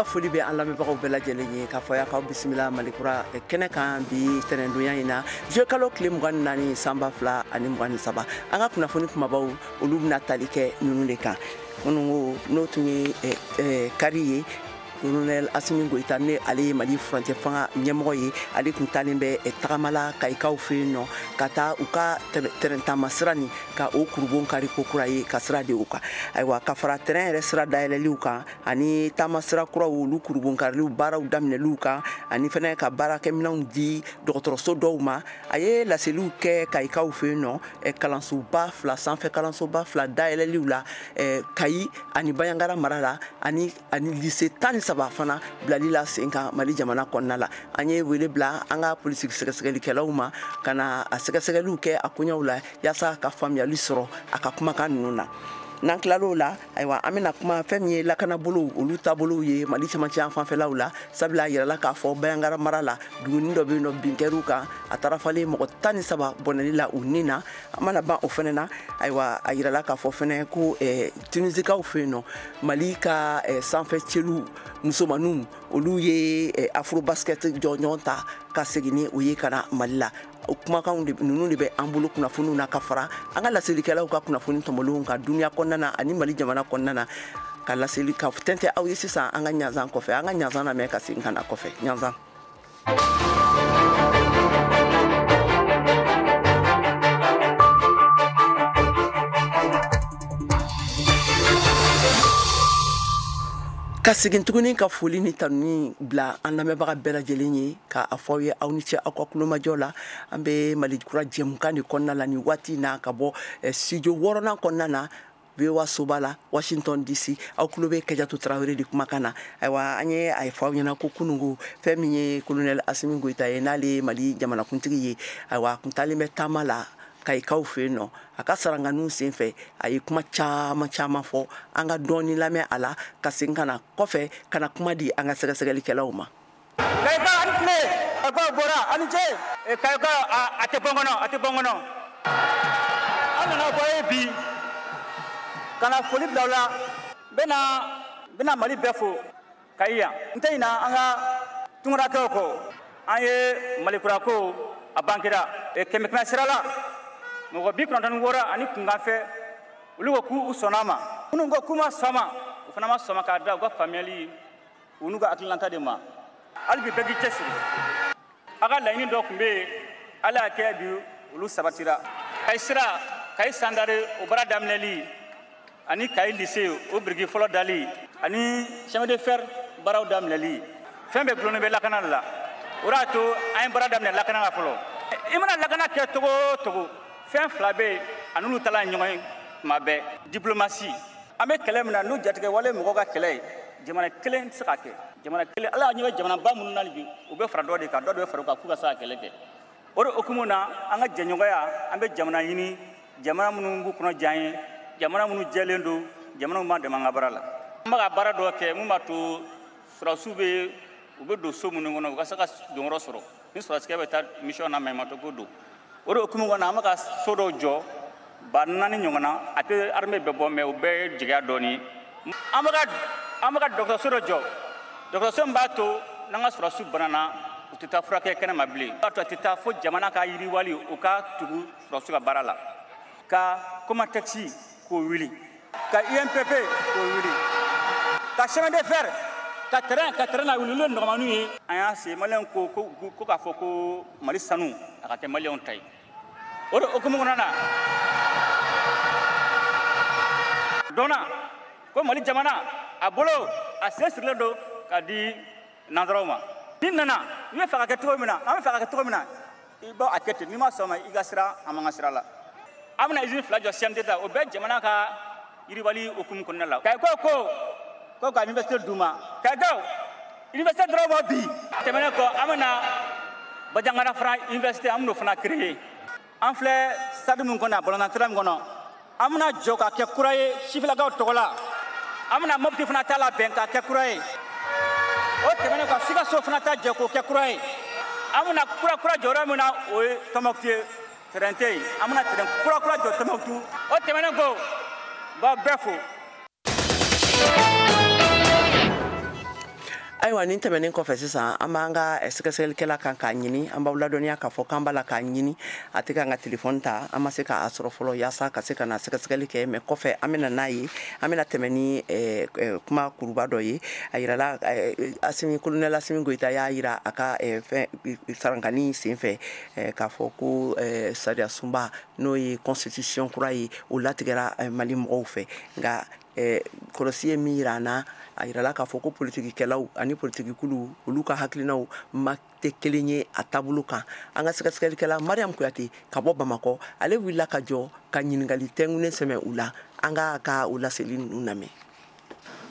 foli be an lamɛnbagaw bɛɛ lajɛlen ye k'a fɔ y'a kaw bisimila malikura kɛnɛ kan bi tɛnɛndonya in na juwe kalo tile 24 sanba 2023 an ka kunnafoni kumabaw olu bɛna tali kɛ ninnu de kan minnu n'o tun ye kari ye Colonel Assimi Goïta ne ale Mali frontière fanga ɲɛmɔgɔ ye ale kun talen bɛ tagamala Kayikaw fɛ yen nɔ ka taa u ka terrain taama sira nin ka o kurubon kari ko kura ye ka sira di u kan ayiwa ka fara terrain yɛrɛ sira dayɛlɛliw kan ani taama sira kuraw olu kurubon kariliw baaraw daminɛliw kan ani fɛnɛ ka baarakɛminɛnw di dɔgɔtɔrɔso dɔw ma a ye laseliw kɛ Kayikaw fɛ yen nɔ kalansoba 2 sanfɛ kalansoba 2 dayɛlɛliw la Kayi ani Bayangara mara la ani lycée 13 fana bilali la sen kan Mali jamana kɔnɔna la an ye wele bila an ka polisi sɛgɛsɛgɛlikɛlaw ma ka na a sɛgɛsɛgɛliw kɛ a koɲɛw la yaasa ka faamuyali sɔrɔ a ka kumakan ninnu na n'an tilal'o la ayiwa an bɛna kuma fɛn min ye lakanabolow olu taabolow ye Mali cɛmancɛ yan fanfɛlaw la sabula a yirala k'a fɔ Bayangara mara la duguni dɔ bɛ yen nɔ bin kɛr'u kan a tarafalen mɔgɔ 13 bɔnɛli la u nin na an mana ban o fɛnɛ na ayiwa a yirala k'a fɔ fɛnɛ ko Tunisikaw fɛ yen nɔ Mali ka sanfɛ cɛluw musomaninw olu ye afro basket jɔɲɔgɔn ta ka segin ni u ye ka na Mali la o kumakanw ninnu de bɛ an bolo kunnafoniw na ka fara an ka laselikɛlaw ka kunnafoni tɔmɔlenw ka duniya kɔnɔna na ani Mali jamana kɔnɔna na ka laseli ka tɛntɛ aw ye sisan an ka ɲazan kɔfɛ an ka ɲazan lamɛn ka segin ka na kɔfɛ ɲazan ka segin tuguni ka foli ni tanuni bila an lamɛnbaga bɛɛ lajɛlen ye ka a fɔ ye aw ni cɛ aw ka kulomajɔ la an bɛ Malikura jɛmukan de kɔnɔna la nin waati na ka bɔ studio 6nan kɔnɔna na VOA soba la Washington DC aw kulo bɛ Kajatu Tarawele de kumakan na ayiwa an ye a fɔ aw ɲɛna ko kunungo fɛn min ye Colonel Assimi Goïta ye n'ale ye Mali jamanakuntigi ye ayiwa a kun talen bɛ taama la Kayikaw fɛ yen nɔ a ka saranganiw senfɛ a ye kuma caman fɔ an ka dɔɔni lamɛn a la ka segin ka na kɔfɛ ka na kuma di an ka sɛgɛsɛgɛlikɛlaw ma. Kayika ani tile Kayika bɔra ani ce Kayika a tɛ bɔ kɔnɔ an nana bɔ ye bi ka na foli bila aw la n bɛna Mali bɛɛ fo Kayi yan n tɛ ɲinɛ an ka tunkarakɛw kɔ an ye Malikura ko a bankera kɛmɛ sira la mɔgɔ 96 ani kunkan fɛ olu ko k'u sɔnna a ma minnu ko k'u ma sɔn ma u fana ma sɔn ma k'a da u ka faamuyali u n'u ka hakililanta de ma hali bi bɛɛ k'i cɛsiri a ka laɲini dɔ tun bɛ yen ala y'a kɛ bi olu sabatira Kayi sandare o baara daminɛli ani Kayi lycée o biriki fɔlɔ dali ani chemin de fer baaraw daminɛli fɛn bɛɛ gulonnen bɛ lakana de la o de y'a to an ye baara daminɛ lakana la fɔlɔ i mana lakana kɛ togo o togo fɛn fila bɛ yen a n'olu tala ɲɔgɔn ye tuma bɛɛ diplomasi an bɛ kɛlɛ min na n'u jatigɛ wale mɔgɔw ka kɛlɛ ye jamana kelen tɛ se ka kɛ jamana kelen ala ɲɛ bɛ jamanaba minnu na bi u bɛ fara dɔ de kan dɔ de bɛ fara u kan k'u ka se ka kɛlɛ kɛ o de hukumu na an ka jɛɲɔgɔnya an bɛ jamana ɲini jamana minnu b'u kɔnɔ diya an ye jamana minnu jɛlen don jamana minnu b'an dɛmɛ an ka baara la an bɛ ka baara dɔ kɛ mun b'a to sɔrɔdasiw u bɛ don so minnu kɔnɔ u ka se ka donyɔrɔ sɔrɔ ni sɔrɔdasikɛ bɛ taa mission na maɲumatɔ ko don o de hukumu kɔnɔ an bɛ ka so dɔw jɔ 4 ɲɔgɔn na a tɛ armée bɛɛ bɔ mais u bɛɛ ye jigiya dɔɔni an bɛ ka dɔgɔtɔrɔso dɔ jɔ dɔgɔtɔrɔso min b'a to n'an ka sɔrɔdasiw banana u tɛ taa furakɛ kɛnɛ ma bilen b'a to a tɛ taa fo jamana ka yiriwali u ka tugu sɔrɔdasiw ka baara la ka Comatex k'o wuli ka INPP k'o wuli ka chemin de fer ka terrain na wuli olu ye nɔgɔmaniw ye an y'a se maliyɛnw ko k'a fɔ ko Mali sanu a ka kɛ maliyɛnw ta ye o de hukumu kɔnɔna na dɔnna ko Mali jamana a bolo a sen sirilen don ka di nanzaraw ma ni nana i bɛ fɛ ka kɛ cogo min na an bɛ fɛ ka kɛ cogo min na i b'a kɛ ten n'i ma sɔn ma i ka sira an man ka sira la an bɛna usine 2 jɔ CMDT la o bɛɛ jamana ka yiriwali hukumu kɔnɔna la Kayikaw ko ka université d'u ma Kayikaw université dɔrɔn ma bi tɛmɛnen kɔ an bɛna Bajangara fana université an bɛn'o fana créer an filɛ stade min kɔnɔ a balontan min kɔnɔ an bɛna jɔ ka kɛ kura ye sifilakaw tɔgɔ la an bɛna Mopti fana ta labɛn ka kɛ kura ye o tɛmɛnen kɔ Sikaso fana ta jɛ k'o kɛ kura ye an bɛna kura jɔ yɔrɔ min na o ye Tɔnbɔkutu ye terrain tɛ yen an bɛna terrain kura jɔ Tɔnbɔkutu o tɛmɛnen kɔ b'a bɛɛ fo. ayiwa nin tɛmɛnen kɔfɛ sisan an b'an ka sɛgɛsɛgɛlikɛla kan k'a ɲini an b'aw ladɔniya k'a fɔ k'an b'a la k'a ɲini a tɛ k'an ka telefɔni ta an ma se k'a sɔrɔ fɔlɔ yaasa ka se ka na sɛgɛsɛgɛli kɛ mɛ kɔfɛ an bɛna n'a ye an bɛna tɛmɛ ni kuma kuruba dɔ ye a yirala kolonɛl Asimi Goyita y'a yira a ka sarankani sen fɛ k'a fɔ ko sariya sunba n'o ye constitution kura ye o latigɛra Mali mɔgɔw fɛ nka kɔlɔsi ye min yira an na a yirala k'a fɔ ko politikikɛlaw ani politikikulu olu ka hakilinaw ma tɛ kelen ye a taabolo kan an ka sɛgɛsɛgɛlikɛla Mariam Kuyate ka bɔ Bamakɔ ale wulila ka jɔ ka ɲininkali tɛngunen sɛmɛ u la an ka u laseli ninnu lamɛn.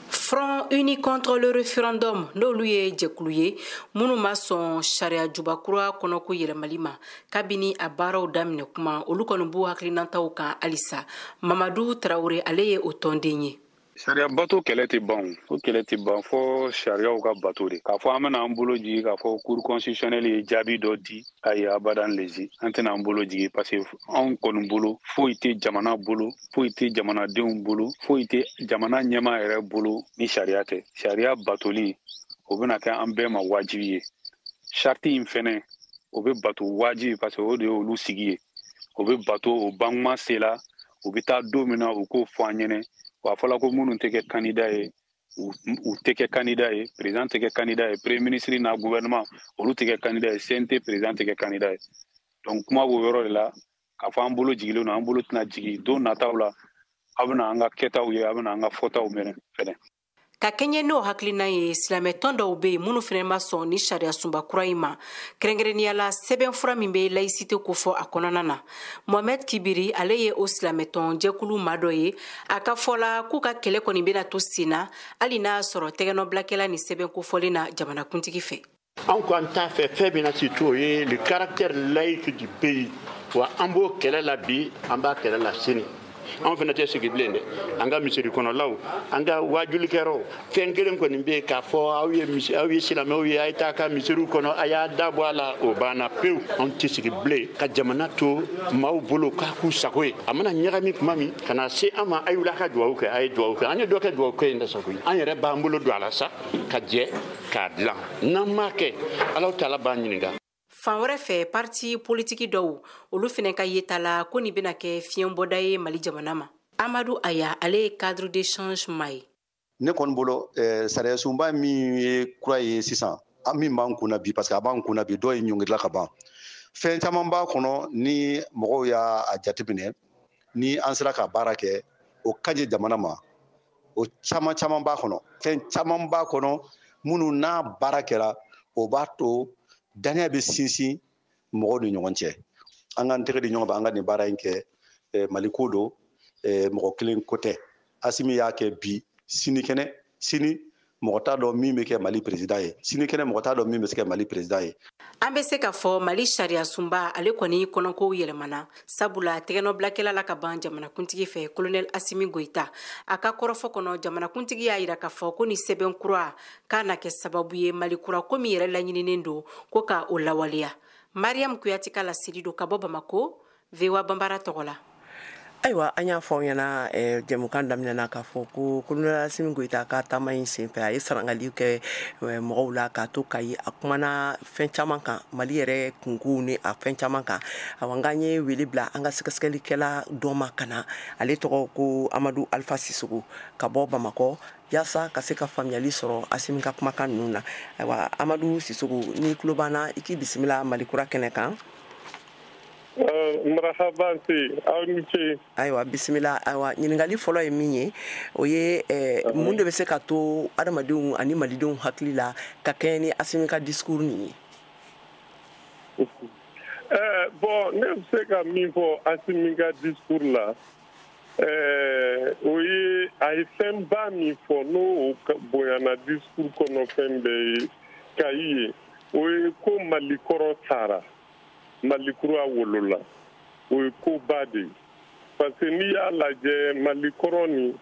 Front uni contre le référendum n'olu ye jɛkulu ye minnu ma sɔn sariya jubakura kɔnɔko yɛlɛmali ma kabini a baaraw daminɛ kuma olu kɔni b'u hakilinataw kan halisa Mamadu Traoré ale ye o tɔnden ye. Sariya bato kɛlɛ tɛ ban o kɛlɛ tɛ ban fo sariyaw ka bato de k'a fɔ an bɛna an bolo jigi k'a fɔ cour constitutionnelle ye jaabi dɔ di ayi abadan lezi an tɛna an bolo jigi parce que anw kɔni bolo foyi tɛ jamana bolo foyi tɛ jamanadenw bolo foyi tɛ jamana ɲɛmaa yɛrɛ bolo ni sariya tɛ sariya batoli o bɛna kɛ an bɛɛ ma wajibi ye charte in fɛnɛ o bɛ bato wajibi parce que o de ye olu sigi ye o bɛ bato o banguma sela o bɛ taa don min na u k'o fɔ an ɲɛnɛ wa fɔla ko minnu tɛ kɛ candidat ye u tɛ kɛ candidat ye président tɛ kɛ candidat ye premier ministre n'a gouvernement olu tɛ kɛ candidat ye CNT président tɛ kɛ candidat ye donc kuma b'o yɔrɔ de la k'a fɔ an bolo jigilen don an bolo tɛna jigi don nataw la a bɛna an ka kɛtaw ye a bɛna an ka fɔtaw mɛnɛ fɛnɛ. Ka kɛɲɛ n'o hakilina ye silamɛtɔn dɔw bɛ yen minnu fana ma sɔn ni sariya sunba kura in ma kɛrɛnkɛrɛnnenya la sɛbɛnfura min bɛ laïcité ko fɔ a kɔnɔna na Mohamed Kibiri ale ye o silamɛtɔn jɛkulu maa dɔ ye a ka fɔla k'u ka kɛlɛ kɔni bɛna to sen na hali n'a sɔrɔ tɛgɛnɔbilakɛla ni sɛbɛn kofɔlen na jamanakuntigi fɛ. Anw ko an t'a fɛ fɛn bɛna si to ye le caractère laïque du pays wa an b'o kɛlɛ la bi an b'a kɛlɛ la sini. An fana tɛ sigi bilen dɛ an ka misiri kɔnɔlaw an ka wajulikɛlaw fɛn kelen kɔni bɛ k'a fɔ aw ye silamɛw ye a ye taa ka misiriw kɔnɔ a y'a dabɔ a la o banna pewu an tɛ sigi bilen ka jamana to maaw bolo k'a k'u sago ye a mana ɲagami tuma min ka na se an ma a y'u la ka dugawu kɛ a ye dugawu kɛ an ye dɔ kɛ dugawu kɛ in da sago ye an yɛrɛ b'an bolo don a la sa ka jɛ k'a dilan n'an m'a kɛ Alahu Taala b'an ɲininka. Fan wɛrɛ fɛ parti politiki dɔw olu fana ka yeta la ko nin bɛna kɛ fiɲɛbɔda ye Mali jamana ma. Amadou Aya ale ye cadre d'échange ma ye. Ne kɔni bolo sariya sunba min ye kura ye sisan an min b'an kunna bi parce que a b'an kunna bi dɔw ye ɲɔngirila ka ban fɛn caman b'a kɔnɔ ni mɔgɔw y'a jateminɛ ni an sera ka baara kɛ o ka ɲi jamana ma o caman b'a kɔnɔ fɛn caman b'a kɔnɔ minnu n'a baara kɛra o b'a to daniya bɛ sinsin mɔgɔw ni ɲɔgɔn cɛ an k'an tɛgɛ di ɲɔgɔn ma an ka nin baara in kɛ Mali ko don mɔgɔ kelen ko tɛ Asimi y'a kɛ bi sini kɛnɛ sini mɔgɔ t'a dɔn min bɛ kɛ Mali président ye sini kɛnɛ mɔgɔ t'a dɔn min bɛ se kɛ Mali président ye. An bɛ se ka fɔ Mali sariya sunba ale kɔni kɔnɔkow yɛlɛmana sabula tɛgɛnɔbilakɛla la ka ban jamanakuntigi fɛ kolonɛl Asimi Goyita a ka kɔrɔfɔ kɔnɔ jamanakuntigi y'a jira k'a fɔ ko ni sɛbɛn kura k'a na kɛ sababu ye Mali kura ko min yɛrɛ laɲininen don ko ka o lawaleya. Mariam Kuyate ka laseli don ka bɔ Bamako VOA Bambara tɔgɔ la. Ayiwa an y'a fɔ aw ɲɛna jɛmukan daminɛna k'a fɔ ko kolonɛl Asimi Goyita ka taama in senfɛ a ye sarangaliw kɛ mɔgɔw la k'a to Kayi a kumana fɛn caman kan Mali yɛrɛ kunkow ni a fɛn caman kan awa n k'an ye wele bila an ka sɛgɛsɛgɛlikɛla dɔ ma ka na ale tɔgɔ ko Amadu Alpha Sissogo ka bɔ Bamakɔ yaasa ka se ka faamuyali sɔrɔ Asimi ka kumakan ninnu na. Ayiwa Amadu Sissogo ni tulo b'an na i k'i bisimila Malikura kɛnɛ kan. Marhaban se aw ni ce. Ayiwa bisimila ayiwa ɲininkali fɔlɔ ye min ye o ye mun de bɛ se ka to adamadenw ani malidenw hakili la ka kɛɲɛ ni Asimi ka discours nin ye. Bon ne bɛ se ka min fɔ Asimi ka discours la o ye a ye fɛnba min fɔ n'o bonyana discours kɔnɔ fɛn bɛɛ ye Kayi ye o ye ko Mali kɔrɔ taara. Mali kura wolola o ye koba de parce que n'i y'a lajɛ Mali kɔrɔ ni